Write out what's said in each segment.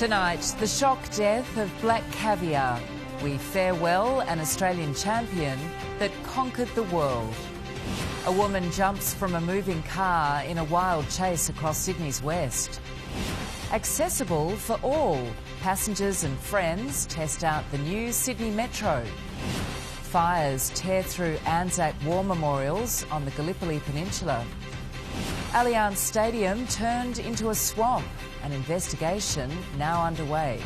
Tonight, the shock death of Black Caviar. We farewell an Australian champion that conquered the world. A woman jumps from a moving car in a wild chase across Sydney's west. Accessible for all. Passengers and friends test out the new Sydney Metro. Fires tear through Anzac War memorials on the Gallipoli Peninsula. Allianz Stadium turned into a swamp. An investigation now underway.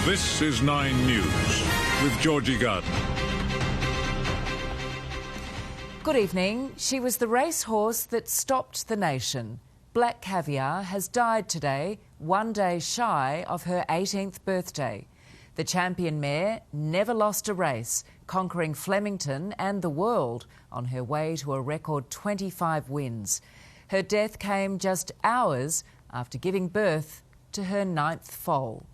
This is 9 News with Georgie Gardner. Good evening. She was the racehorse that stopped the nation. Black Caviar has died today, 1 day shy of her 18th birthday. The champion mare never lost a race, conquering Flemington and the world on her way to a record 25 wins. Her death came just hours after giving birth to her 9th foal.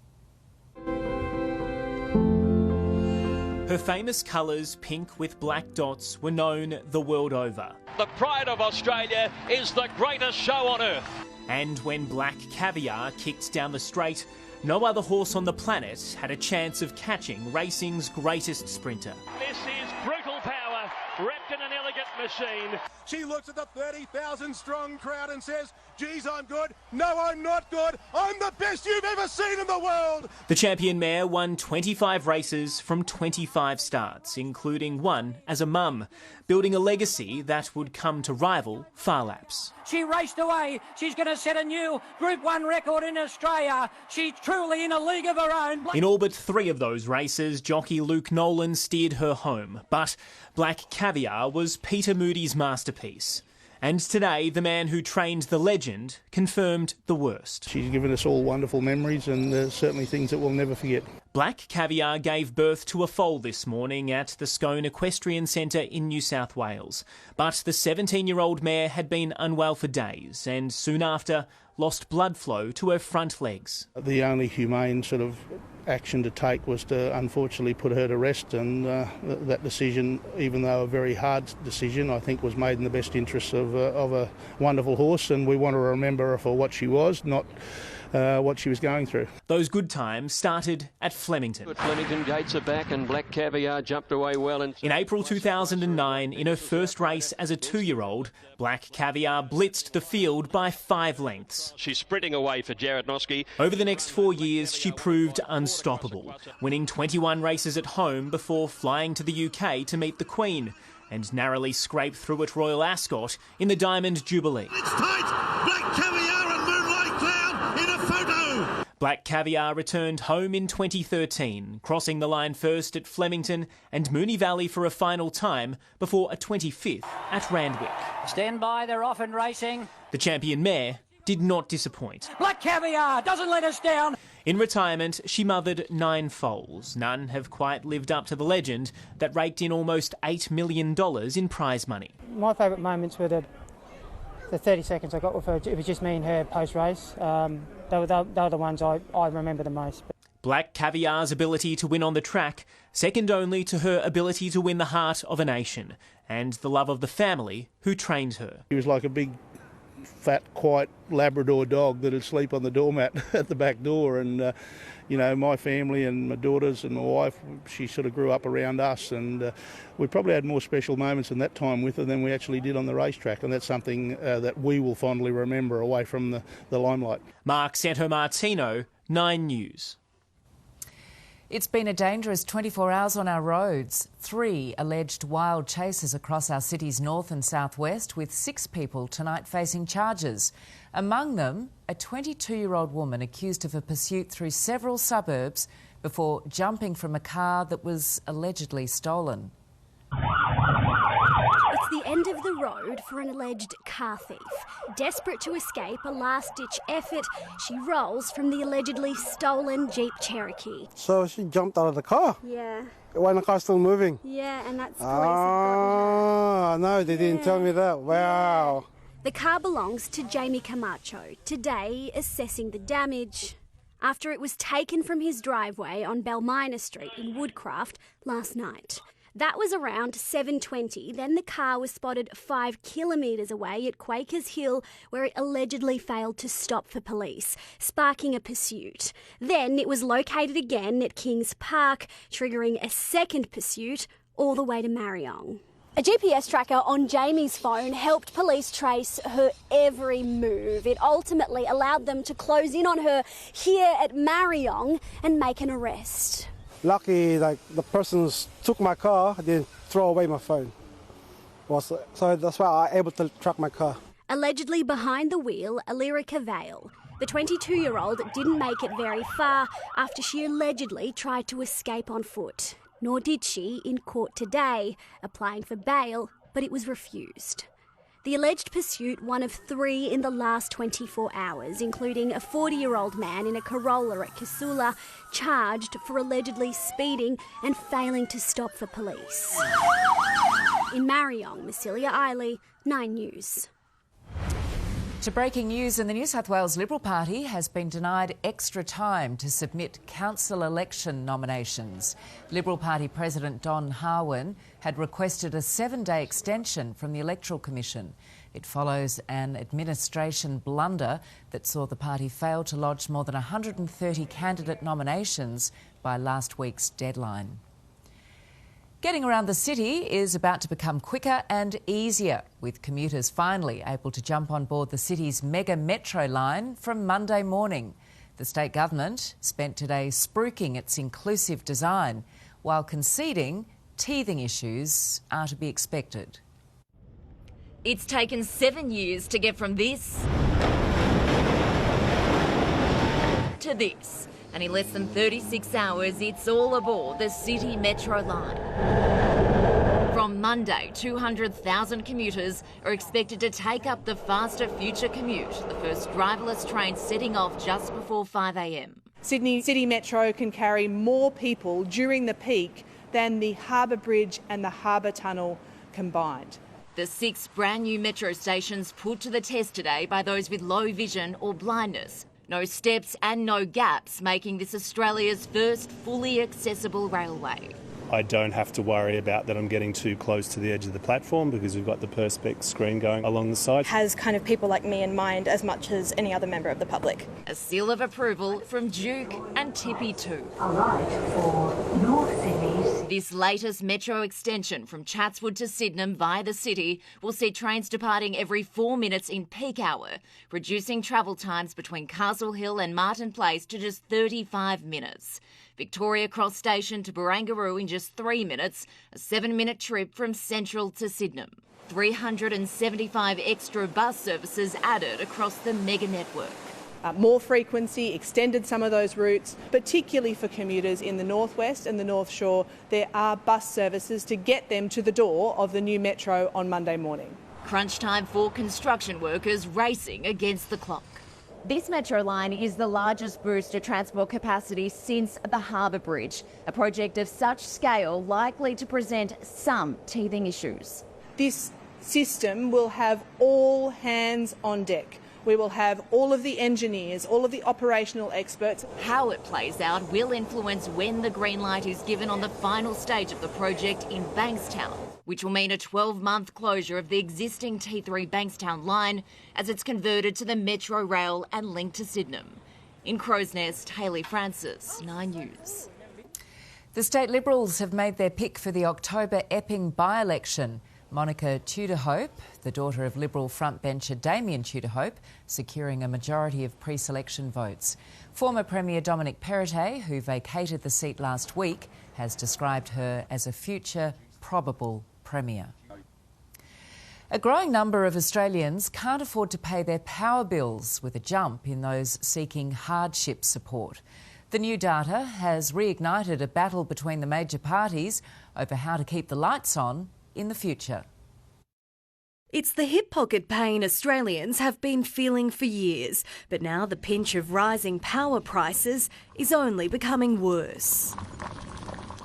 Her famous colours, pink with black dots, were known the world over. The pride of Australia is the greatest show on earth. And when Black Caviar kicked down the straight, no other horse on the planet had a chance of catching racing's greatest sprinter. This is brutal power, wrapped in an elegant machine. She looks at the 30,000 strong crowd and says, geez, I'm good. No, I'm not good. I'm the best you've ever seen in the world. The champion mare won 25 races from 25 starts, including one as a mum, building a legacy that would come to rival Far Laps. She raced away. She's going to set a new Group 1 record in Australia. She's truly in a league of her own. In all but 3 of those races, jockey Luke Nolan steered her home. But Black Caviar was Peter Moody's masterpiece. And today, the man who trained the legend confirmed the worst. She's given us all wonderful memories and certainly things that we'll never forget. Black Caviar gave birth to a foal this morning at the Scone Equestrian Centre in New South Wales. But the 17-year-old mare had been unwell for days and soon after lost blood flow to her front legs. The only humane sort of action to take was to unfortunately put her to rest, and that decision, even though a very hard decision, I think was made in the best interests of a wonderful horse, and we want to remember her for what she was, not what she was going through. Those good times started at Flemington. But Flemington gates are back and Black Caviar jumped away well. In April 2009, in her first race as a 2-year-old, Black Caviar blitzed the field by 5 lengths. She's sprinting away for Jared Noski. Over the next 4 years, she proved unstoppable, winning 21 races at home before flying to the UK to meet the Queen and narrowly scraped through at Royal Ascot in the Diamond Jubilee. It's tight! Black Caviar and Moonlight Cloud in a photo! Black Caviar returned home in 2013, crossing the line first at Flemington and Moonee Valley for a final time before a 25th at Randwick. Stand by, they're off and racing. The champion mare did not disappoint. Black Caviar doesn't let us down. In retirement, she mothered 9 foals. None have quite lived up to the legend that raked in almost $8 million in prize money. My favourite moments were the 30 seconds I got with her. It was just me and her post-race. They were the ones I remember the most. Black Caviar's ability to win on the track, second only to her ability to win the heart of a nation and the love of the family who trained her. He was like a big, fat, quiet Labrador dog that would sleep on the doormat at the back door, and my family and my daughters and my wife, she sort of grew up around us, and we probably had more special moments in that time with her than we actually did on the racetrack, and that's something that we will fondly remember away from the limelight. Mark Santomartino, 9 News. It's been a dangerous 24 hours on our roads. 3 alleged wild chases across our city's north and southwest, with 6 people tonight facing charges. Among them, a 22-year-old woman accused of a pursuit through several suburbs before jumping from a car that was allegedly stolen. It's the end of the road for an alleged car thief. Desperate to escape a last-ditch effort, she rolls from the allegedly stolen Jeep Cherokee. So she jumped out of the car? Yeah. When the car's still moving? Yeah, and that's police have got no, they didn't tell me that. Wow. Yeah. The car belongs to Jamie Camacho, today assessing the damage after it was taken from his driveway on Belmina Street in Woodcraft last night. That was around 7:20. Then the car was spotted 5 kilometres away at Quakers Hill, where it allegedly failed to stop for police, sparking a pursuit. Then it was located again at Kings Park, triggering a second pursuit all the way to Mariong. A GPS tracker on Jamie's phone helped police trace her every move. It ultimately allowed them to close in on her here at Mariong and make an arrest. Lucky, the person took my car, then throw away my phone. So that's why I was able to track my car. Allegedly behind the wheel, Alirica Vale. The 22-year-old didn't make it very far after she allegedly tried to escape on foot. Nor did she in court today, applying for bail, but it was refused. The alleged pursuit, one of 3 in the last 24 hours, including a 40-year-old man in a Corolla at Casula, charged for allegedly speeding and failing to stop for police. In Mariong, Massilia Eiley, 9 News. To breaking news, and the New South Wales Liberal Party has been denied extra time to submit council election nominations. Liberal Party President Don Harwin had requested a 7-day extension from the Electoral Commission. It follows an administration blunder that saw the party fail to lodge more than 130 candidate nominations by last week's deadline. Getting around the city is about to become quicker and easier, with commuters finally able to jump on board the city's mega metro line from Monday morning. The state government spent today spruiking its inclusive design, while conceding teething issues are to be expected. It's taken 7 years to get from this to this. And in less than 36 hours, it's all aboard the City Metro line. From Monday, 200,000 commuters are expected to take up the faster future commute, the first driverless train setting off just before 5 a.m. Sydney City Metro can carry more people during the peak than the Harbour Bridge and the Harbour Tunnel combined. The 6 brand new metro stations put to the test today by those with low vision or blindness. No steps and no gaps, making this Australia's first fully accessible railway. I don't have to worry about that I'm getting too close to the edge of the platform because we've got the Perspex screen going along the side. Has kind of people like me in mind as much as any other member of the public. A seal of approval from Duke and Tippy too. Alright for North Sydney's. This latest metro extension from Chatswood to Sydenham via the city will see trains departing every 4 minutes in peak hour, reducing travel times between Castle Hill and Martin Place to just 35 minutes. Victoria Cross Station to Barangaroo in just 3 minutes, a 7-minute trip from Central to Sydenham. 375 extra bus services added across the mega network. More frequency, extended some of those routes, particularly for commuters in the northwest and the North Shore. There are bus services to get them to the door of the new metro on Monday morning. Crunch time for construction workers racing against the clock. This metro line is the largest boost to transport capacity since the Harbour Bridge, a project of such scale likely to present some teething issues. This system will have all hands on deck. We will have all of the engineers, all of the operational experts. How it plays out will influence when the green light is given on the final stage of the project in Bankstown, which will mean a 12-month closure of the existing T3 Bankstown line as it's converted to the Metro Rail and linked to Sydenham. In Crow's Nest, Hayley Francis, 9 News. The state Liberals have made their pick for the October Epping by-election. Monica Tudor-Hope, the daughter of Liberal frontbencher Damien Tudor-Hope, securing a majority of pre-selection votes. Former Premier Dominic Perrottet, who vacated the seat last week, has described her as a future probable Premier. A growing number of Australians can't afford to pay their power bills, with a jump in those seeking hardship support. The new data has reignited a battle between the major parties over how to keep the lights on in the future. It's the hip pocket pain Australians have been feeling for years, but now the pinch of rising power prices is only becoming worse.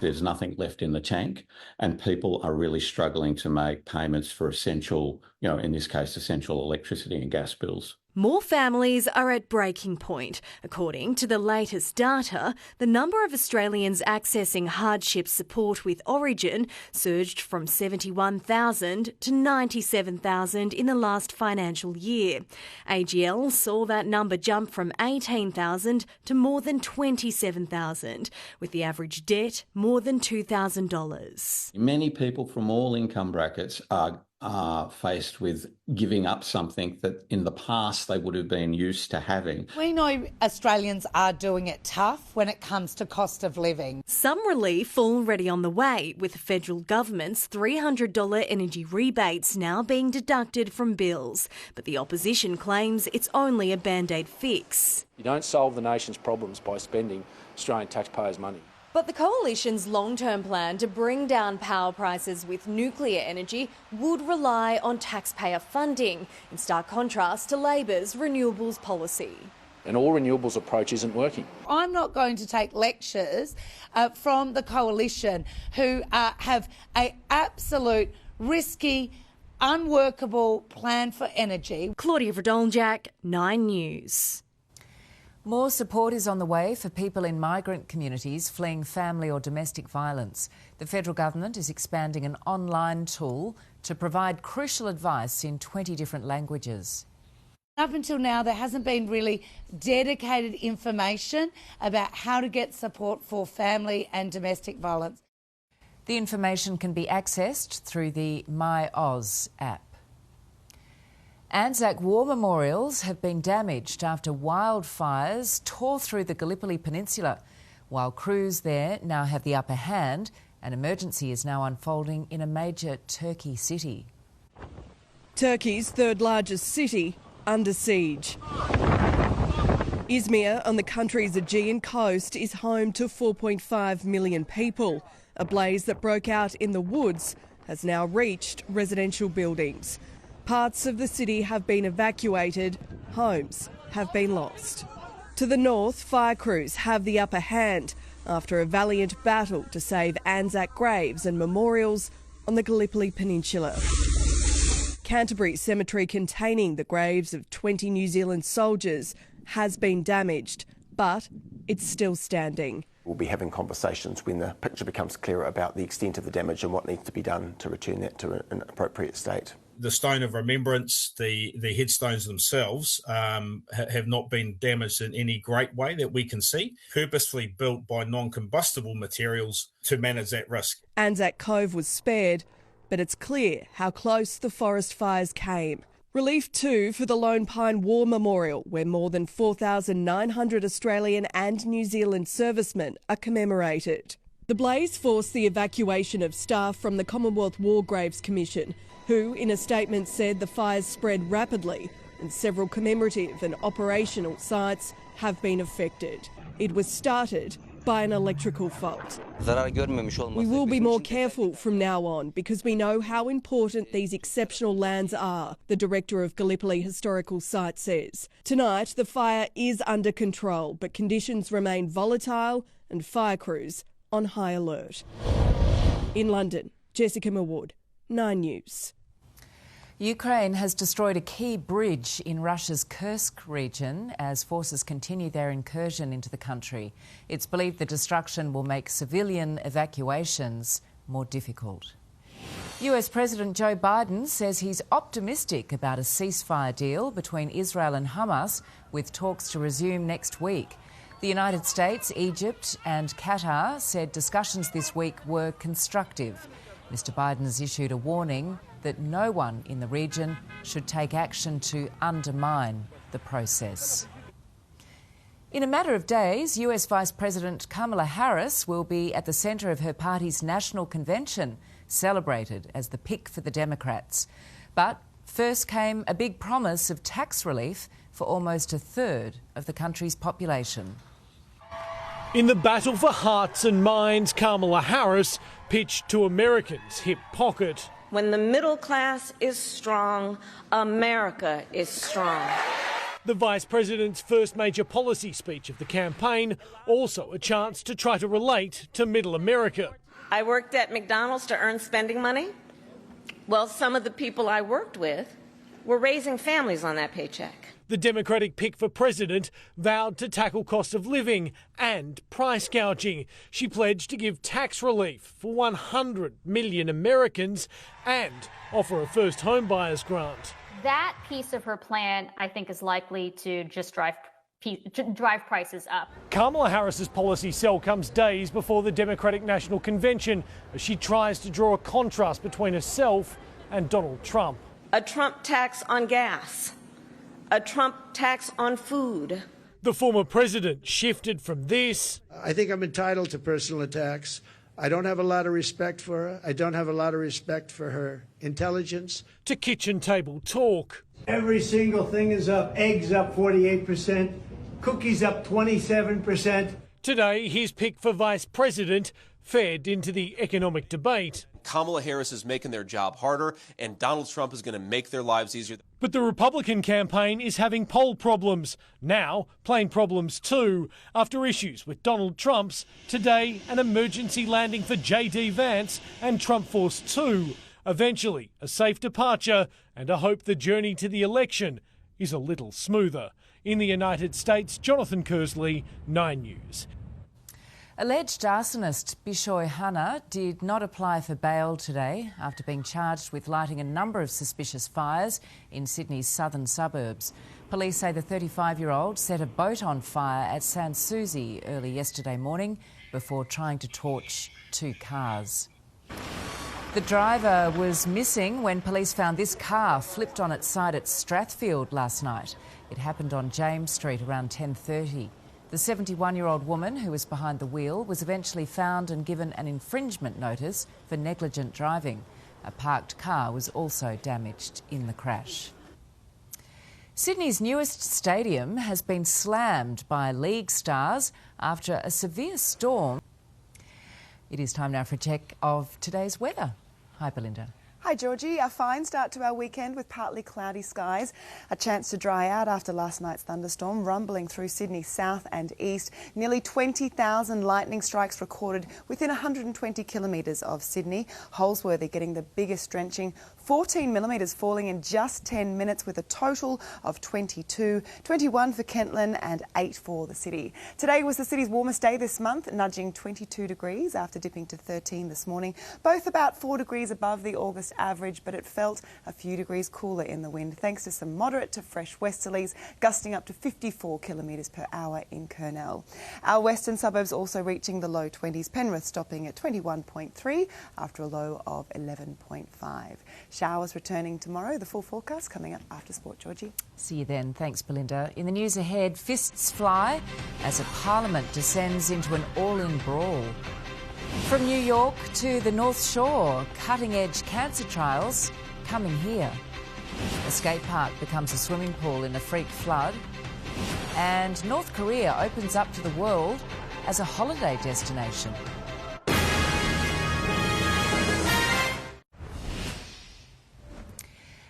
There's nothing left in the tank, and people are really struggling to make payments for essential, in this case, essential electricity and gas bills. More families are at breaking point. According to the latest data, the number of Australians accessing hardship support with Origin surged from 71,000 to 97,000 in the last financial year. AGL saw that number jump from 18,000 to more than 27,000, with the average debt more than $2,000. Many people from all income brackets are faced with giving up something that in the past they would have been used to having. We know Australians are doing it tough when it comes to cost of living. Some relief already on the way, with the federal government's $300 energy rebates now being deducted from bills. But the opposition claims it's only a band-aid fix. You don't solve the nation's problems by spending Australian taxpayers' money. But the Coalition's long-term plan to bring down power prices with nuclear energy would rely on taxpayer funding, in stark contrast to Labor's renewables policy. An all-renewables approach isn't working. I'm not going to take lectures from the Coalition who have an absolute risky, unworkable plan for energy. Claudia Vradoljak, 9 News. More support is on the way for people in migrant communities fleeing family or domestic violence. The federal government is expanding an online tool to provide crucial advice in 20 different languages. Up until now, there hasn't been really dedicated information about how to get support for family and domestic violence. The information can be accessed through the My Oz app. Anzac War memorials have been damaged after wildfires tore through the Gallipoli Peninsula. While crews there now have the upper hand, an emergency is now unfolding in a major Turkey city. Turkey's third largest city under siege. Izmir, on the country's Aegean coast, is home to 4.5 million people. A blaze that broke out in the woods has now reached residential buildings. Parts of the city have been evacuated, homes have been lost. To the north, fire crews have the upper hand after a valiant battle to save Anzac graves and memorials on the Gallipoli Peninsula. Canterbury cemetery containing the graves of 20 New Zealand soldiers has been damaged, but it's still standing. We'll be having conversations when the picture becomes clearer about the extent of the damage and what needs to be done to return that to an appropriate state. The stone of remembrance, the headstones themselves, have not been damaged in any great way that we can see, purposefully built by non-combustible materials to manage that risk. Anzac Cove was spared, but it's clear how close the forest fires came. Relief too for the Lone Pine War Memorial, where more than 4,900 Australian and New Zealand servicemen are commemorated. The blaze forced the evacuation of staff from the Commonwealth War Graves Commission, who in a statement said the fires spread rapidly and several commemorative and operational sites have been affected. It was started by an electrical fault. We will be more careful from now on because we know how important these exceptional lands are, the director of Gallipoli Historical Site says. Tonight, the fire is under control, but conditions remain volatile and fire crews on high alert. In London, Jessica Mawood, 9 News. Ukraine has destroyed a key bridge in Russia's Kursk region as forces continue their incursion into the country. It's believed the destruction will make civilian evacuations more difficult. US President Joe Biden says he's optimistic about a ceasefire deal between Israel and Hamas, with talks to resume next week. The United States, Egypt and Qatar said discussions this week were constructive. Mr. Biden has issued a warning that no one in the region should take action to undermine the process. In a matter of days, US Vice President Kamala Harris will be at the centre of her party's national convention, celebrated as the pick for the Democrats. But first came a big promise of tax relief for almost a third of the country's population. In the battle for hearts and minds, Kamala Harris pitched to Americans' hip pocket. When the middle class is strong, America is strong. The Vice President's first major policy speech of the campaign, also a chance to try to relate to middle America. I worked at McDonald's to earn spending money. Well, some of the people I worked with We're raising families on that paycheck. The Democratic pick for president vowed to tackle cost of living and price gouging. She pledged to give tax relief for 100 million Americans and offer a first home buyers grant. That piece of her plan, I think, is likely to just drive prices up. Kamala Harris's policy cell comes days before the Democratic National Convention as she tries to draw a contrast between herself and Donald Trump. A Trump tax on gas. A Trump tax on food. The former president shifted from this. I think I'm entitled to personal attacks. I don't have a lot of respect for her. I don't have a lot of respect for her intelligence. To kitchen table talk. Every single thing is up. Eggs up 48%. Cookies up 27%. Today, his pick for vice president fed into the economic debate. Kamala Harris is making their job harder, and Donald Trump is going to make their lives easier. But the Republican campaign is having poll problems. Now, plane problems too, after issues with Donald Trump's today an emergency landing for J.D. Vance and Trump Force 2. Eventually, a safe departure and a hope the journey to the election is a little smoother. In the United States, Jonathan Kersley, 9 News. Alleged arsonist Bishoy Hanna did not apply for bail today after being charged with lighting a number of suspicious fires in Sydney's southern suburbs. Police say the 35-year-old set a boat on fire at Sans Souci early yesterday morning before trying to torch 2 cars. The driver was missing when police found this car flipped on its side at Strathfield last night. It happened on James Street around 10:30. The 71-year-old woman who was behind the wheel was eventually found and given an infringement notice for negligent driving. A parked car was also damaged in the crash. Sydney's newest stadium has been slammed by league stars after a severe storm. It is time now for a check of today's weather. Hi, Belinda. Hi Georgie, a fine start to our weekend with partly cloudy skies. A chance to dry out after last night's thunderstorm rumbling through Sydney south and east. Nearly 20,000 lightning strikes recorded within 120 kilometres of Sydney. Holsworthy getting the biggest drenching, 14 millimetres falling in just 10 minutes with a total of 22, 21 for Kentland and 8 for the city. Today was the city's warmest day this month, nudging 22 degrees after dipping to 13 this morning. Both about 4 degrees above the August average, but it felt a few degrees cooler in the wind thanks to some moderate to fresh westerlies gusting up to 54 kilometres per hour in Kurnell. Our western suburbs also reaching the low 20s, Penrith stopping at 21.3 after a low of 11.5. Showers returning tomorrow. The full forecast coming up after sport, Georgie. See you then. Thanks, Belinda. In the news ahead, fists fly as a parliament descends into an all-in brawl. From New York to the North Shore, cutting-edge cancer trials coming here. A skate park becomes a swimming pool in a freak flood. And North Korea opens up to the world as a holiday destination.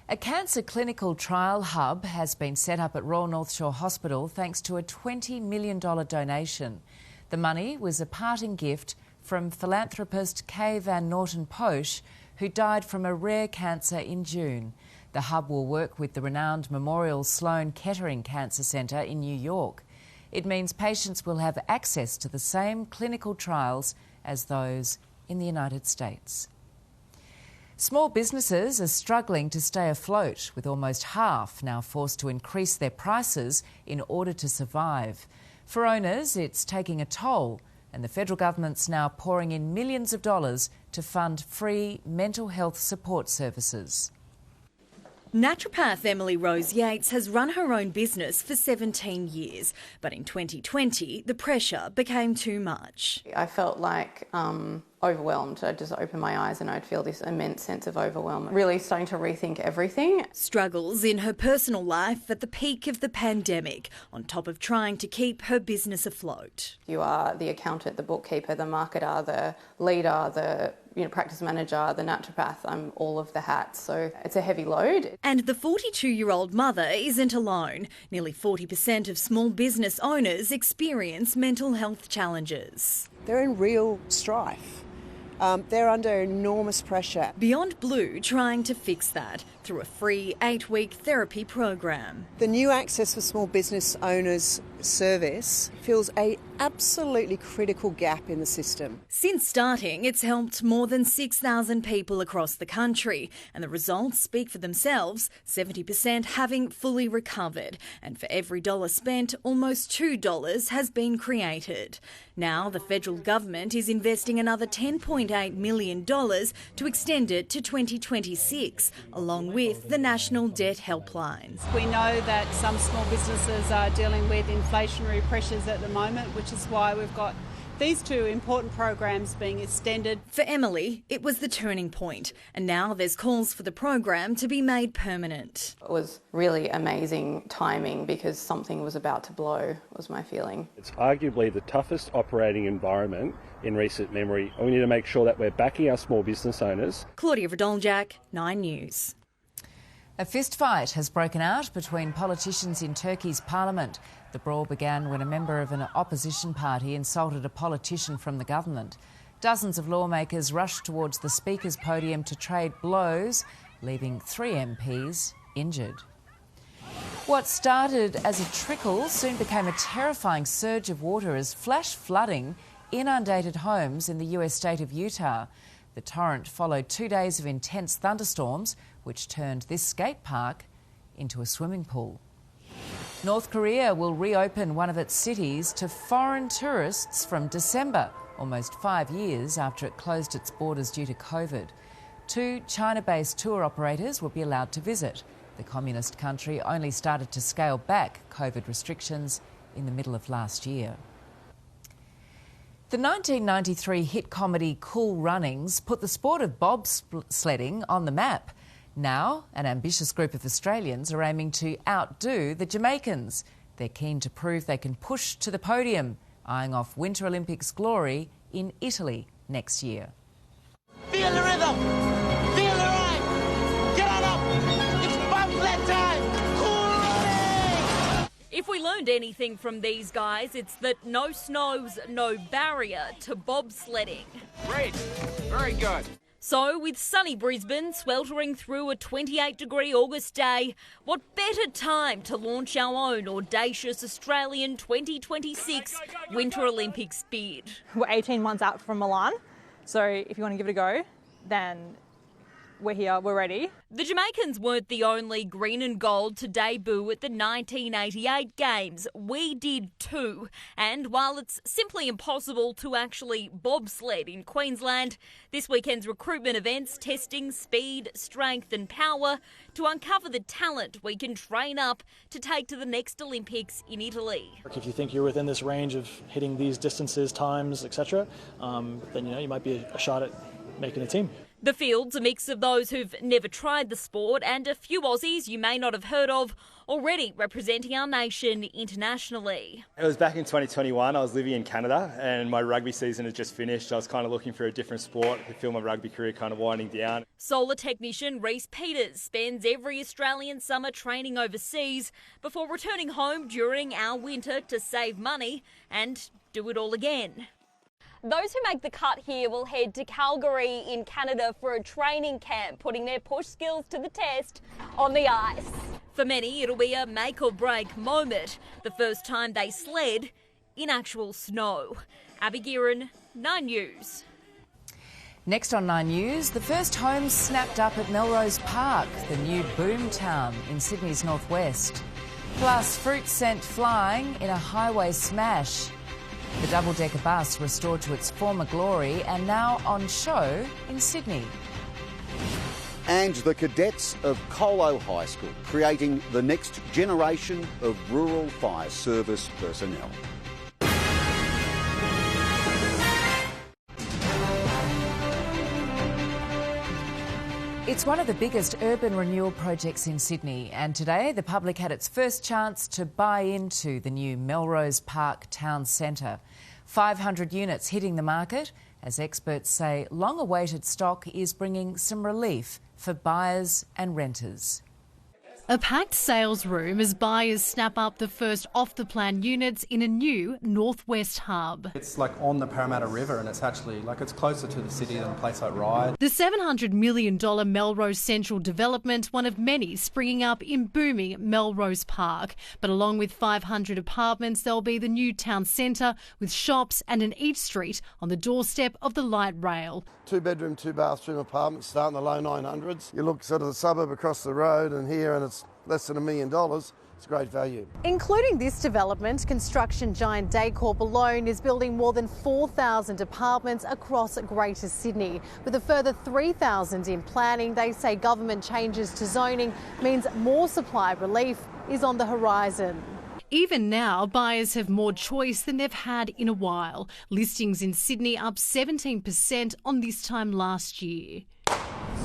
A cancer clinical trial hub has been set up at Royal North Shore Hospital thanks to a $20 million donation. The money was a parting gift from philanthropist Kay Van Norton-Posch, who died from a rare cancer in June. The hub will work with the renowned Memorial Sloan Kettering Cancer Centre in New York. It means patients will have access to the same clinical trials as those in the United States. Small businesses are struggling to stay afloat, with almost half now forced to increase their prices in order to survive. For owners, it's taking a toll, and the federal government's now pouring in millions of dollars to fund free mental health support services. Naturopath Emily Rose Yates has run her own business for 17 years, but in 2020 the pressure became too much. I felt like overwhelmed. I'd just open my eyes and I'd feel this immense sense of overwhelm. Really starting to rethink everything. Struggles in her personal life at the peak of the pandemic, on top of trying to keep her business afloat. You are the accountant, the bookkeeper, the marketer, the leader, the practice manager, the naturopath. I'm all of the hats, so it's a heavy load. And the 42-year-old mother isn't alone. Nearly 40% of small business owners experience mental health challenges. They're in real strife. They're under enormous pressure. Beyond Blue trying to fix that through a free 8-week therapy program. The new Access for Small Business Owners service fills an absolutely critical gap in the system. Since starting, it's helped more than 6,000 people across the country, and the results speak for themselves, 70% having fully recovered. And for every dollar spent, almost $2 has been created. Now the federal government is investing another $10.8 million to extend it to 2026, along with the National Debt Helplines. We know that some small businesses are dealing with inflationary pressures at the moment, which is why we've got these two important programs being extended. For Emily, it was the turning point, and now there's calls for the program to be made permanent. It was really amazing timing because something was about to blow, was my feeling. It's arguably the toughest operating environment in recent memory, and we need to make sure that we're backing our small business owners. Claudia Radoljak, 9 News. A fistfight has broken out between politicians in Turkey's parliament. The brawl began when a member of an opposition party insulted a politician from the government. Dozens of lawmakers rushed towards the Speaker's podium to trade blows, leaving 3 MPs injured. What started as a trickle soon became a terrifying surge of water as flash flooding inundated homes in the US state of Utah. The torrent followed 2 days of intense thunderstorms, which turned this skate park into a swimming pool. North Korea will reopen one of its cities to foreign tourists from December, almost 5 years after it closed its borders due to COVID. 2 China-based tour operators will be allowed to visit. The communist country only started to scale back COVID restrictions in the middle of last year. The 1993 hit comedy Cool Runnings put the sport of bobsledding on the map. Now, an ambitious group of Australians are aiming to outdo the Jamaicans. They're keen to prove they can push to the podium, eyeing off Winter Olympics glory in Italy next year. Feel the rhythm! Feel the ride! Get on up! It's bobsled time! Cool Runnings! If we learned anything from these guys, it's that no snow's no barrier to bobsledding. Great! Very good. So, with sunny Brisbane sweltering through a 28-degree August day, what better time to launch our own audacious Australian 2026 Winter Olympics bid? We're 18 months out from Milan, so if you want to give it a go, then we're here, we're ready. The Jamaicans weren't the only green and gold to debut at the 1988 Games. We did too. And while it's simply impossible to actually bobsled in Queensland, this weekend's recruitment events testing speed, strength and power to uncover the talent we can train up to take to the next Olympics in Italy. If you think you're within this range of hitting these distances, times, etc., then you might be a shot at making a team. The field's a mix of those who've never tried the sport and a few Aussies you may not have heard of already representing our nation internationally. It was back in 2021. I was living in Canada and my rugby season had just finished. I was kind of looking for a different sport. I feel my rugby career kind of winding down. Solar technician Reece Peters spends every Australian summer training overseas before returning home during our winter to save money and do it all again. Those who make the cut here will head to Calgary in Canada for a training camp, putting their push skills to the test on the ice. For many, it'll be a make or break moment, the first time they sled in actual snow. Abby Guerin, 9 News. Next on 9 News, the first homes snapped up at Melrose Park, the new boom town in Sydney's northwest. Plus, fruit sent flying in a highway smash. The double-decker bus restored to its former glory and now on show in Sydney. And the cadets of Colo High School creating the next generation of rural fire service personnel. It's one of the biggest urban renewal projects in Sydney, and today the public had its first chance to buy into the new Melrose Park Town Centre. 500 units hitting the market, as experts say long-awaited stock is bringing some relief for buyers and renters. A packed sales room as buyers snap up the first off-the-plan units in a new northwest hub. It's like on the Parramatta River, and it's actually it's closer to the city than a place like Ryde. The $700 million Melrose Central development, one of many springing up in booming Melrose Park. But along with 500 apartments, there'll be the new town centre with shops and an eat street on the doorstep of the light rail. 2-bedroom, 2-bathroom apartments start in the low 900s. You look sort of the suburb across the road and here, and it's less than $1 million. It's great value. Including this development, construction giant Daycorp alone is building more than 4,000 apartments across Greater Sydney. With a further 3,000 in planning, they say government changes to zoning means more supply relief is on the horizon. Even now, buyers have more choice than they've had in a while. Listings in Sydney up 17% on this time last year.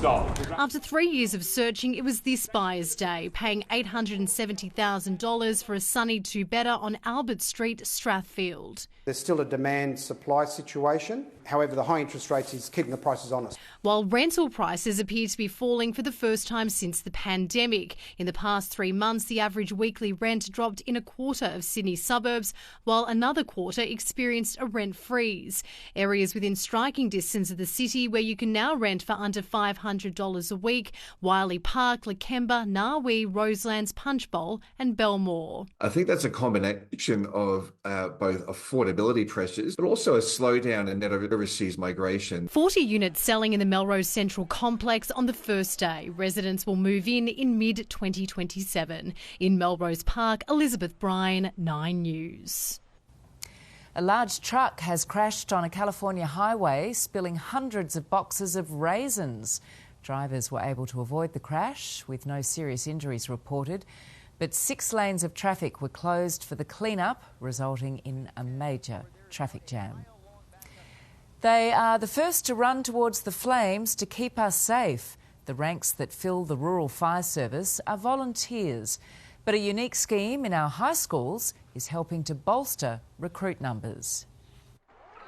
After 3 years of searching, it was this buyer's day, paying $870,000 for a sunny two-bedder on Albert Street, Strathfield. There's still a demand-supply situation. However, the high interest rates is keeping the prices honest. While rental prices appear to be falling for the first time since the pandemic. In the past 3 months, the average weekly rent dropped in a quarter of Sydney suburbs, while another quarter experienced a rent freeze. Areas within striking distance of the city where you can now rent for under $500 a week: Wiley Park, Lakemba, Narwee, Roselands, Punchbowl and Belmore. I think that's a combination of both affordability pressures, but also a slowdown in net overseas migration. 40 units selling in the Melrose Central complex on the first day. Residents will move in mid-2027. In Melrose Park, Elizabeth Bryan, 9 News. A large truck has crashed on a California highway, spilling hundreds of boxes of raisins. Drivers were able to avoid the crash, with no serious injuries reported, but 6 lanes of traffic were closed for the clean-up, resulting in a major traffic jam. They are the first to run towards the flames to keep us safe. The ranks that fill the rural fire service are volunteers, but a unique scheme in our high schools is helping to bolster recruit numbers.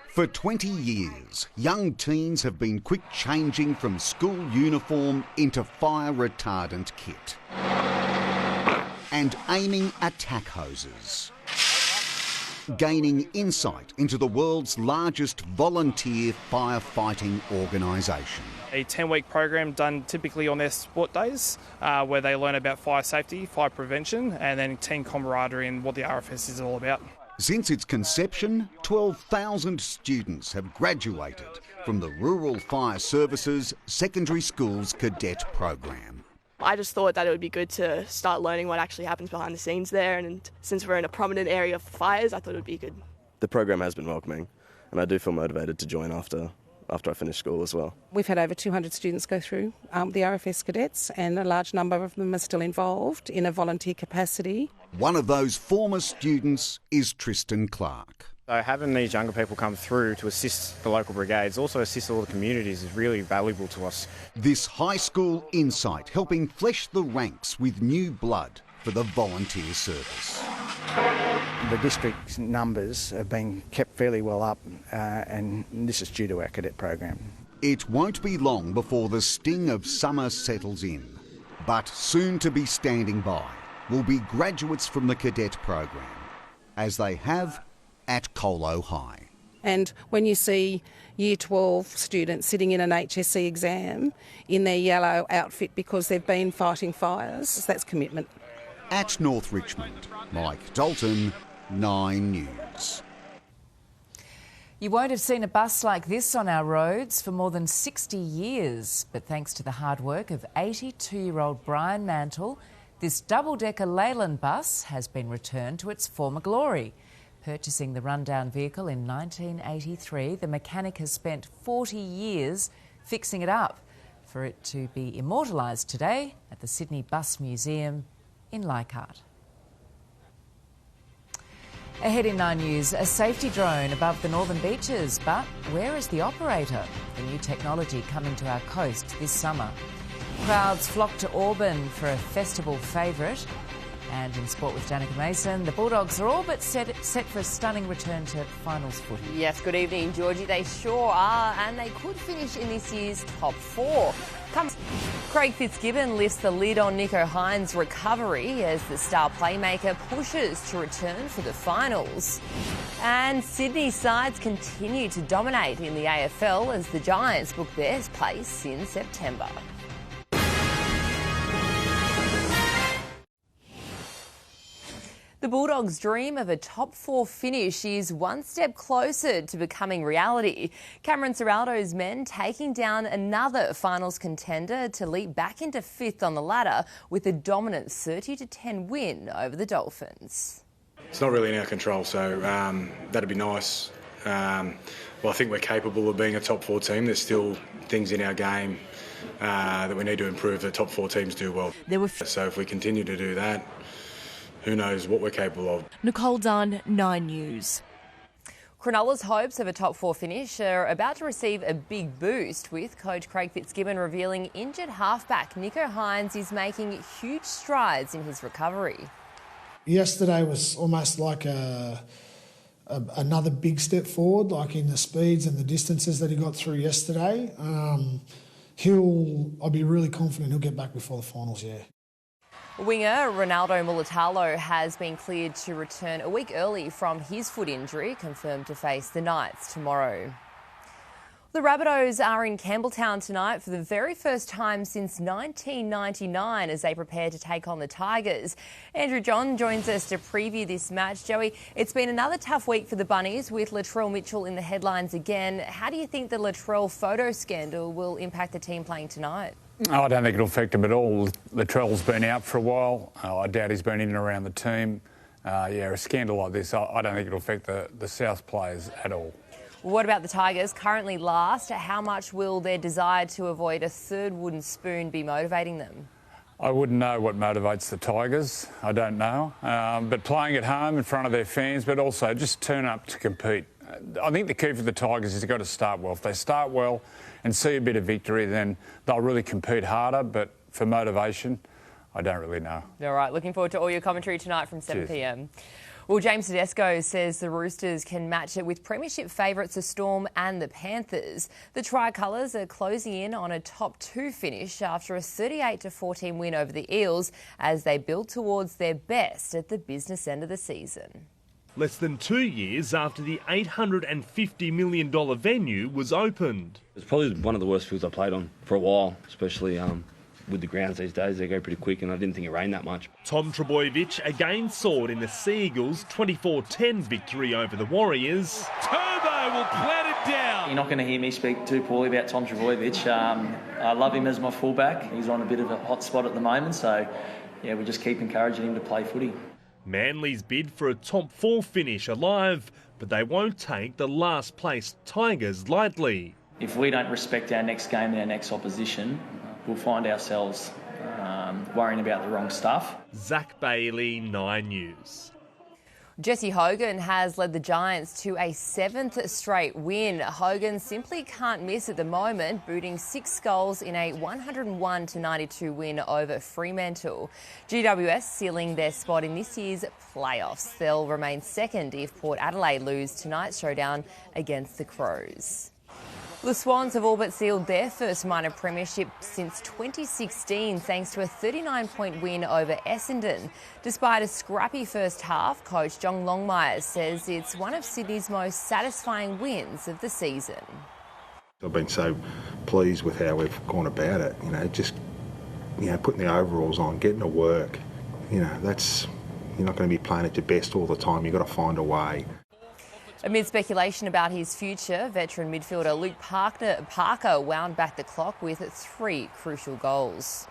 For 20 years, young teens have been quick changing from school uniform into fire retardant kit and aiming attack hoses, gaining insight into the world's largest volunteer firefighting organisation. A 10-week program done typically on their sport days where they learn about fire safety, fire prevention and then team camaraderie and what the RFS is all about. Since its conception, 12,000 students have graduated from the Rural Fire Services Secondary Schools Cadet program. I just thought that it would be good to start learning what actually happens behind the scenes there, and since we're in a prominent area for fires, I thought it would be good. The program has been welcoming, and I do feel motivated to join after I finish school as well. We've had over 200 students go through the RFS cadets, and a large number of them are still involved in a volunteer capacity. One of those former students is Tristan Clark. So having these younger people come through to assist the local brigades, also assist all the communities, is really valuable to us. This high school insight helping flesh the ranks with new blood for the volunteer service. The district's numbers have been kept fairly well up, and this is due to our cadet program. It won't be long before the sting of summer settles in, but soon to be standing by will be graduates from the cadet program, as they have at Colo High. And when you see Year 12 students sitting in an HSC exam in their yellow outfit because they've been fighting fires, that's commitment. At North Richmond, Mike Dalton, 9 News. You won't have seen a bus like this on our roads for more than 60 years, but thanks to the hard work of 82-year-old Brian Mantle, this double-decker Leyland bus has been returned to its former glory. Purchasing the rundown vehicle in 1983, the mechanic has spent 40 years fixing it up for it to be immortalised today at the Sydney Bus Museum in Leichhardt. Ahead in 9 News, a safety drone above the northern beaches, but where is the operator? The new technology coming to our coast this summer. Crowds flock to Auburn for a festival favourite, And in sport with Danika Mason, the Bulldogs are all but set for a stunning return to finals footy. Yes, good evening, Georgie. They sure are, and they could finish in this year's top four. Craig Fitzgibbon lifts the lid on Nicho Hynes' recovery as the star playmaker pushes to return for the finals. And Sydney sides continue to dominate in the AFL as the Giants book their place in September. The Bulldogs' dream of a top four finish is one step closer to becoming reality. Cameron Ciraldo's men taking down another finals contender to leap back into fifth on the ladder with a dominant 30-10 win over the Dolphins. It's not really in our control, so that'd be nice. Well, I think we're capable of being a top four team. There's still things in our game that we need to improve that top four teams do well. So if we continue to do that, who knows what we're capable of. Nicole Dunn, 9 News. Cronulla's hopes of a top four finish are about to receive a big boost, with coach Craig Fitzgibbon revealing injured halfback Nicho Hynes is making huge strides in his recovery. Yesterday was almost like another big step forward, like in the speeds and the distances that he got through yesterday. I'll be really confident he'll get back before the finals, yeah. Winger Ronaldo Mulitalo has been cleared to return a week early from his foot injury, confirmed to face the Knights tomorrow. The Rabbitohs are in Campbelltown tonight for the very first time since 1999 as they prepare to take on the Tigers. Andrew John joins us to preview this match. Joey, it's been another tough week for the Bunnies with Latrell Mitchell in the headlines again. How do you think the Latrell photo scandal will impact the team playing tonight? Oh, I don't think it'll affect him at all. Latrell's been out for a while. I doubt he's been in and around the team. A scandal like this, I don't think it'll affect the South players at all. What about the Tigers, currently last? How much will their desire to avoid a third wooden spoon be motivating them? I wouldn't know what motivates the Tigers. I don't know. But playing at home in front of their fans, but also just turn up to compete. I think the key for the Tigers is they've got to start well. If they start well and see a bit of victory, then they'll really compete harder. But for motivation, I don't really know. All right, looking forward to all your commentary tonight from 7 p.m. Well, James Tedesco says the Roosters can match it with premiership favourites the Storm and the Panthers. The Tricolours are closing in on a top two finish after a 38-14 win over the Eels as they build towards their best at the business end of the season. Less than 2 years after the $850 million venue was opened. It's probably one of the worst fields I played on for a while, especially with the grounds these days. They go pretty quick and I didn't think it rained that much. Tom Trbojevic again soared in the Sea Eagles' 24-10 victory over the Warriors. Turbo will plant it down. You're not going to hear me speak too poorly about Tom Trbojevic. I love him as my fullback. He's on a bit of a hot spot at the moment, so yeah, we just keep encouraging him to play footy. Manly's bid for a top four finish alive, but they won't take the last place Tigers lightly. If we don't respect our next game and our next opposition, we'll find ourselves worrying about the wrong stuff. Zach Bailey, 9 News. Jesse Hogan has led the Giants to a 7th straight win. Hogan simply can't miss at the moment, booting 6 goals in a 101-92 win over Fremantle. GWS sealing their spot in this year's playoffs. They'll remain second if Port Adelaide lose tonight's showdown against the Crows. The Swans have all but sealed their first minor premiership since 2016 thanks to a 39-point win over Essendon. Despite a scrappy first half, coach John Longmire says it's one of Sydney's most satisfying wins of the season. I've been so pleased with how we've gone about it, just putting the overalls on, getting to work. You're not going to be playing at your best all the time. You've got to find a way. Amid speculation about his future, veteran midfielder Luke Parker wound back the clock with 3 crucial goals.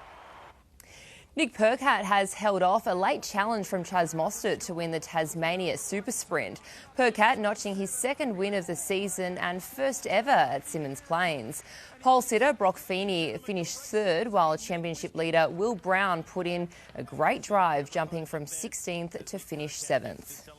Nick Percat has held off a late challenge from Chaz Mostert to win the Tasmania Super Sprint. Percat notching his 2nd win of the season and first ever at Symmons Plains. Pole sitter Brock Feeney finished 3rd, while championship leader Will Brown put in a great drive, jumping from 16th to finish 7th.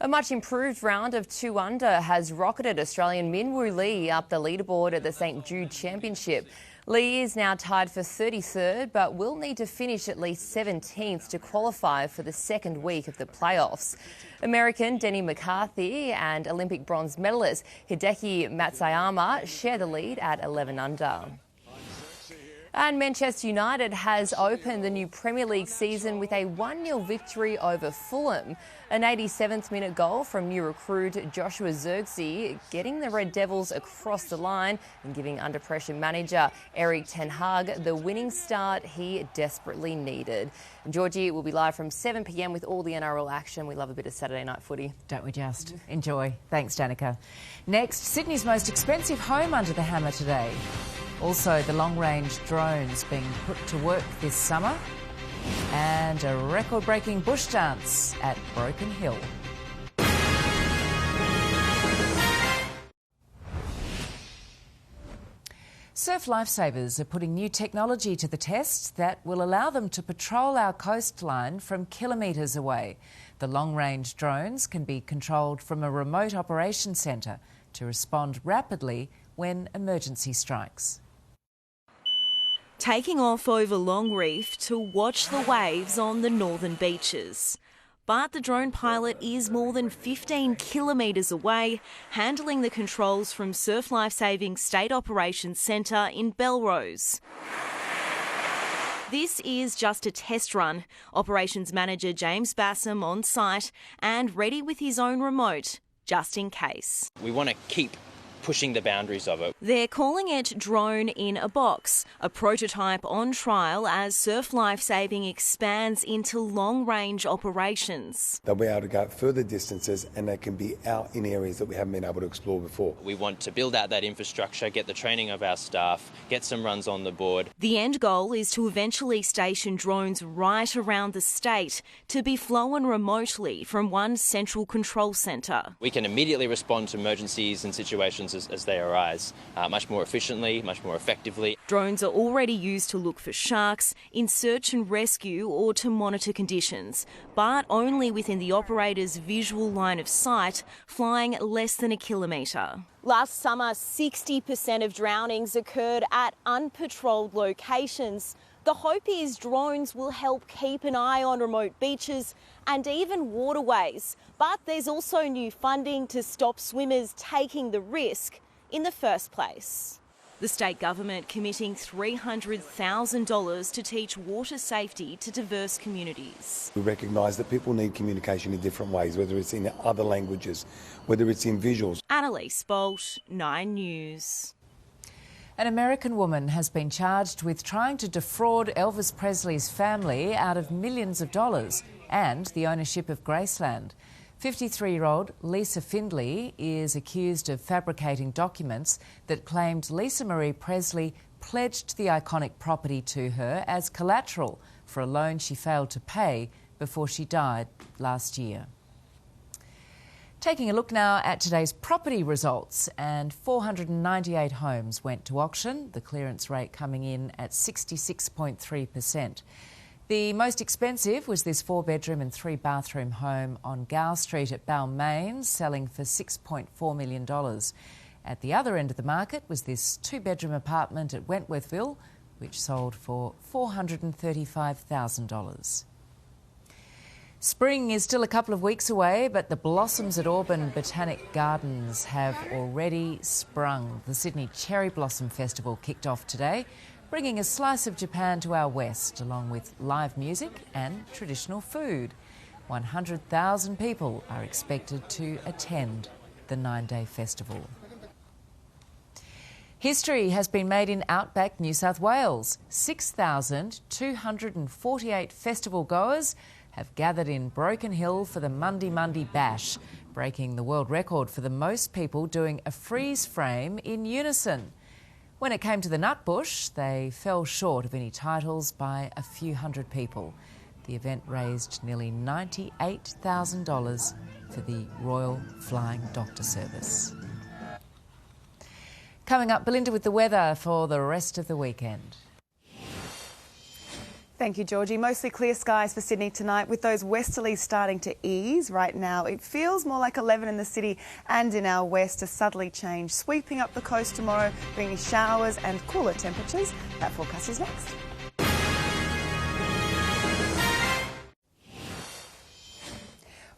A much improved round of 2 under has rocketed Australian Min Woo Lee up the leaderboard at the St Jude Championship. Lee is now tied for 33rd, but will need to finish at least 17th to qualify for the second week of the playoffs. American Denny McCarthy and Olympic bronze medalist Hideki Matsuyama share the lead at 11 under. And Manchester United has opened the new Premier League season with a 1-0 victory over Fulham. An 87th minute goal from new recruit Joshua Zirkzee getting the Red Devils across the line and giving under pressure manager Erik ten Hag the winning start he desperately needed. And Georgie will be live from 7 p.m. with all the NRL action. We love a bit of Saturday night footy. Don't we just? Enjoy. Thanks, Danika. Next, Sydney's most expensive home under the hammer today. Also, the long-range drones being put to work this summer. And a record-breaking bush dance at Broken Hill. Surf lifesavers are putting new technology to the test that will allow them to patrol our coastline from kilometres away. The long-range drones can be controlled from a remote operations centre to respond rapidly when emergency strikes. Taking off over Long Reef to watch the waves on the northern beaches. But the drone pilot is more than 15 kilometres away, handling the controls from Surf Lifesaving State Operations Centre in Belrose. This is just a test run. Operations Manager James Bassam on site and ready with his own remote, just in case. We want to keep pushing the boundaries of it. They're calling it Drone in a Box, a prototype on trial as Surf Lifesaving expands into long-range operations. They'll be able to go further distances and they can be out in areas that we haven't been able to explore before. We want to build out that infrastructure, get the training of our staff, get some runs on the board. The end goal is to eventually station drones right around the state to be flown remotely from one central control centre. We can immediately respond to emergencies and situations as they arise, much more efficiently, much more effectively. Drones are already used to look for sharks, in search and rescue or to monitor conditions, but only within the operator's visual line of sight, flying less than a kilometre. Last summer, 60% of drownings occurred at unpatrolled locations. The hope is drones will help keep an eye on remote beaches and even waterways. But there's also new funding to stop swimmers taking the risk in the first place. The state government committing $300,000 to teach water safety to diverse communities. We recognise that people need communication in different ways, whether it's in other languages, whether it's in visuals. Annalise Bolt, 9 News. An American woman has been charged with trying to defraud Elvis Presley's family out of millions of dollars and the ownership of Graceland. 53-year-old Lisa Findley is accused of fabricating documents that claimed Lisa Marie Presley pledged the iconic property to her as collateral for a loan she failed to pay before she died last year. Taking a look now at today's property results, and 498 homes went to auction, the clearance rate coming in at 66.3%. The most expensive was this 4-bedroom and 3-bathroom home on Gow Street at Balmain, selling for $6.4 million. At the other end of the market was this 2-bedroom apartment at Wentworthville, which sold for $435,000. Spring is still a couple of weeks away, but the blossoms at Auburn Botanic Gardens have already sprung. The Sydney Cherry Blossom Festival kicked off today, bringing a slice of Japan to our west, along with live music and traditional food. 100,000 people are expected to attend the 9-day festival. History has been made in outback New South Wales. 6,248 festival goers have gathered in Broken Hill for the Mundi Mundi Bash, breaking the world record for the most people doing a freeze frame in unison. When it came to the Nutbush, they fell short of any titles by a few hundred people. The event raised nearly $98,000 for the Royal Flying Doctor Service. Coming up, Belinda with the weather for the rest of the weekend. Thank you, Georgie. Mostly clear skies for Sydney tonight with those westerlies starting to ease. Right now it feels more like 11 in the city and in our west. A southerly change sweeping up the coast tomorrow, bringing showers and cooler temperatures. That forecast is next.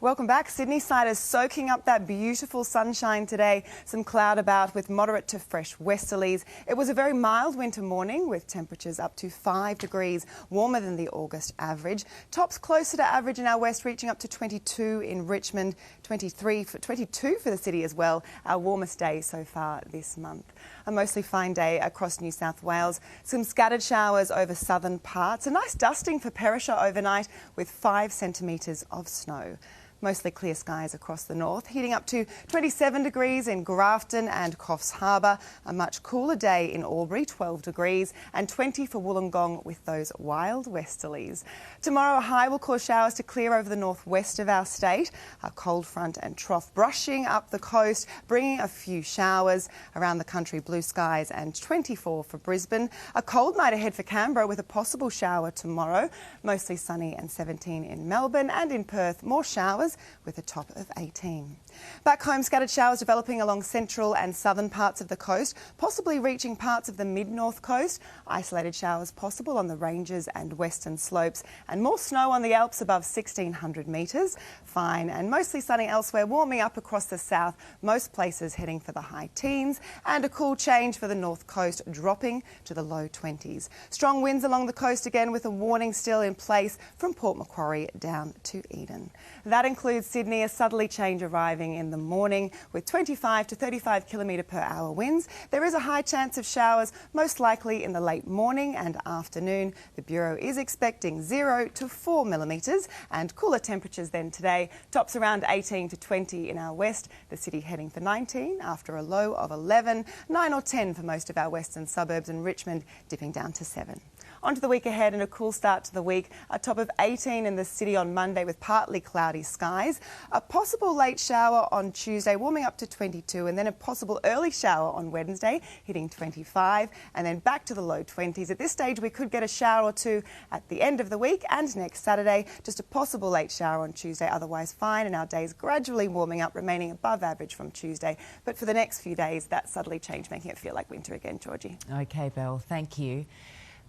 Welcome back. Sydney side is soaking up that beautiful sunshine today. Some cloud about with moderate to fresh westerlies. It was a very mild winter morning with temperatures up to 5 degrees warmer than the August average. Tops closer to average in our west, reaching up to 22 in Richmond, 22 for the city as well. Our warmest day so far this month. A mostly fine day across New South Wales. Some scattered showers over southern parts. A nice dusting for Perisher overnight with 5 centimetres of snow. Mostly clear skies across the north, heating up to 27 degrees in Grafton and Coffs Harbour. A much cooler day in Albury, 12 degrees, and 20 for Wollongong with those wild westerlies. Tomorrow, a high will cause showers to clear over the northwest of our state. A cold front and trough brushing up the coast, bringing a few showers around the country. Blue skies and 24 for Brisbane. A cold night ahead for Canberra with a possible shower tomorrow. Mostly sunny and 17 in Melbourne, and in Perth, more showers with a top of 18. Back home, scattered showers developing along central and southern parts of the coast, possibly reaching parts of the mid-north coast. Isolated showers possible on the ranges and western slopes, and more snow on the Alps above 1,600 metres. Fine and mostly sunny elsewhere, warming up across the south, most places heading for the high teens, and a cool change for the north coast, dropping to the low 20s. Strong winds along the coast again, with a warning still in place from Port Macquarie down to Eden. That includes Sydney, a southerly change arriving in the morning with 25 to 35 km/h winds. There is a high chance of showers, most likely in the late morning and afternoon. The Bureau is expecting 0 to 4 millimetres, and cooler temperatures then today. Tops around 18 to 20 in our west, the city heading for 19 after a low of 11, 9 or 10 for most of our western suburbs, and Richmond dipping down to 7. On to the week ahead, and a cool start to the week. A top of 18 in the city on Monday with partly cloudy skies. A possible late shower on Tuesday, warming up to 22, and then a possible early shower on Wednesday, hitting 25, and then back to the low 20s. At this stage, we could get a shower or two at the end of the week and next Saturday. Just a possible late shower on Tuesday, otherwise fine, and our days gradually warming up, remaining above average from Tuesday. But for the next few days, that southerly change making it feel like winter again, Georgie. OK, Belle, thank you.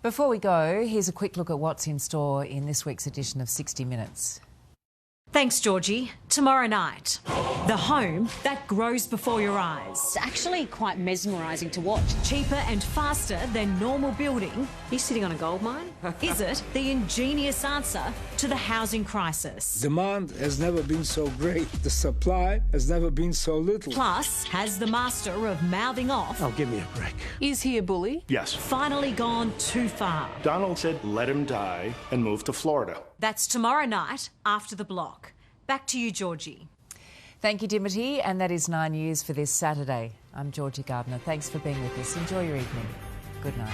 Before we go, here's a quick look at what's in store in this week's edition of 60 Minutes. Thanks, Georgie. Tomorrow night, the home that grows before your eyes. It's actually quite mesmerising to watch. Cheaper and faster than normal building. Are you sitting on a gold mine? Is it the ingenious answer to the housing crisis? Demand has never been so great. The supply has never been so little. Plus, has the master of mouthing off... Oh, give me a break. Is he a bully? Yes. Finally gone too far? Donald said let him die and move to Florida. That's tomorrow night after the block. Back to you, Georgie. Thank you, Dimity, and that is 9 News for this Saturday. I'm Georgie Gardner. Thanks for being with us. Enjoy your evening. Good night.